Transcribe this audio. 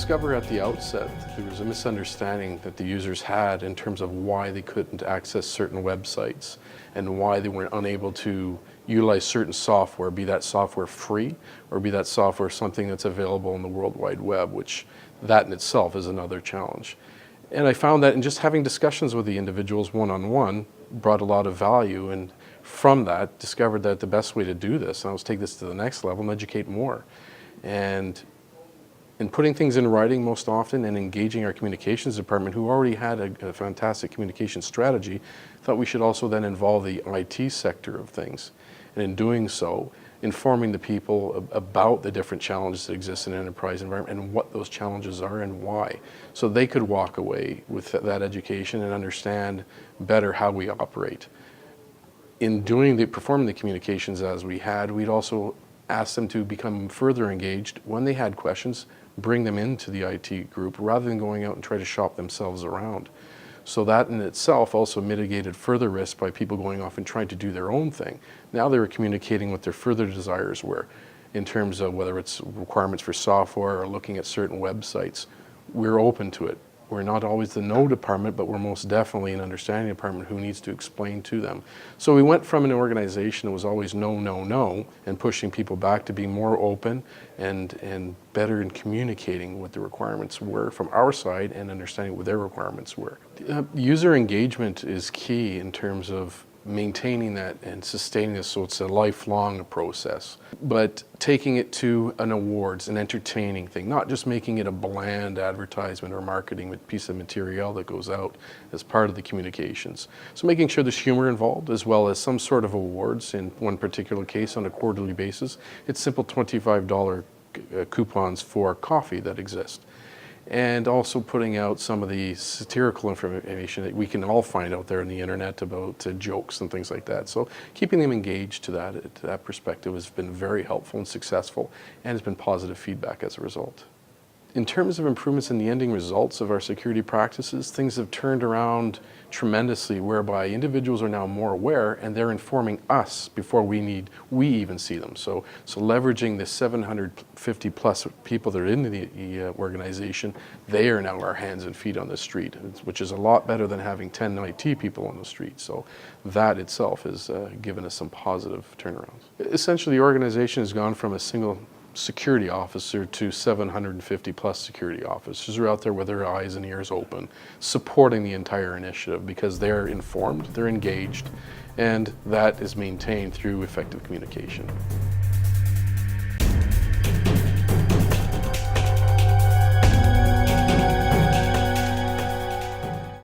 discover at the outset that there was a misunderstanding that the users had in terms of why they couldn't access certain websites and why they were unable to utilize certain software, be that software free or be that software something that's available on the World Wide Web, which that in itself is another challenge. And I found that in just having discussions with the individuals one-on-one brought a lot of value, and from that discovered that the best way to do this, and I was take this to the next level and educate more. And in putting things in writing most often and engaging our communications department, who already had a fantastic communication strategy, thought we should also then involve the IT sector of things. And in doing so, informing the people about the different challenges that exist in an enterprise environment and what those challenges are and why. So they could walk away with that education and understand better how we operate. In performing the communications as we had, we'd also ask them to become further engaged when they had questions, bring them into the IT group rather than going out and try to shop themselves around. So that in itself also mitigated further risk by people going off and trying to do their own thing. Now they were communicating what their further desires were in terms of whether it's requirements for software or looking at certain websites. We're open to it. We're not always the no department, but we're most definitely an understanding department who needs to explain to them. So we went from an organization that was always no, no, no, and pushing people back to being more open and better in communicating what the requirements were from our side and understanding what their requirements were. User engagement is key in terms of maintaining that and sustaining this, so it's a lifelong process. But taking it to an awards, an entertaining thing, not just making it a bland advertisement or marketing piece of material that goes out as part of the communications. So making sure there's humor involved as well as some sort of awards, in one particular case on a quarterly basis. It's simple $25 coupons for coffee that exist. And also putting out some of the satirical information that we can all find out there on the internet about jokes and things like that. So keeping them engaged to that perspective has been very helpful and successful, and has been positive feedback as a result. In terms of improvements in the ending results of our security practices, things have turned around tremendously, whereby individuals are now more aware and they're informing us before we even see them. So leveraging the 750 plus people that are in the organization, they are now our hands and feet on the street, which is a lot better than having 10 IT people on the street. So that itself has given us some positive turnarounds. Essentially, the organization has gone from a single security officer to 750 plus security officers who are out there with their eyes and ears open, supporting the entire initiative because they're informed, they're engaged, and that is maintained through effective communication.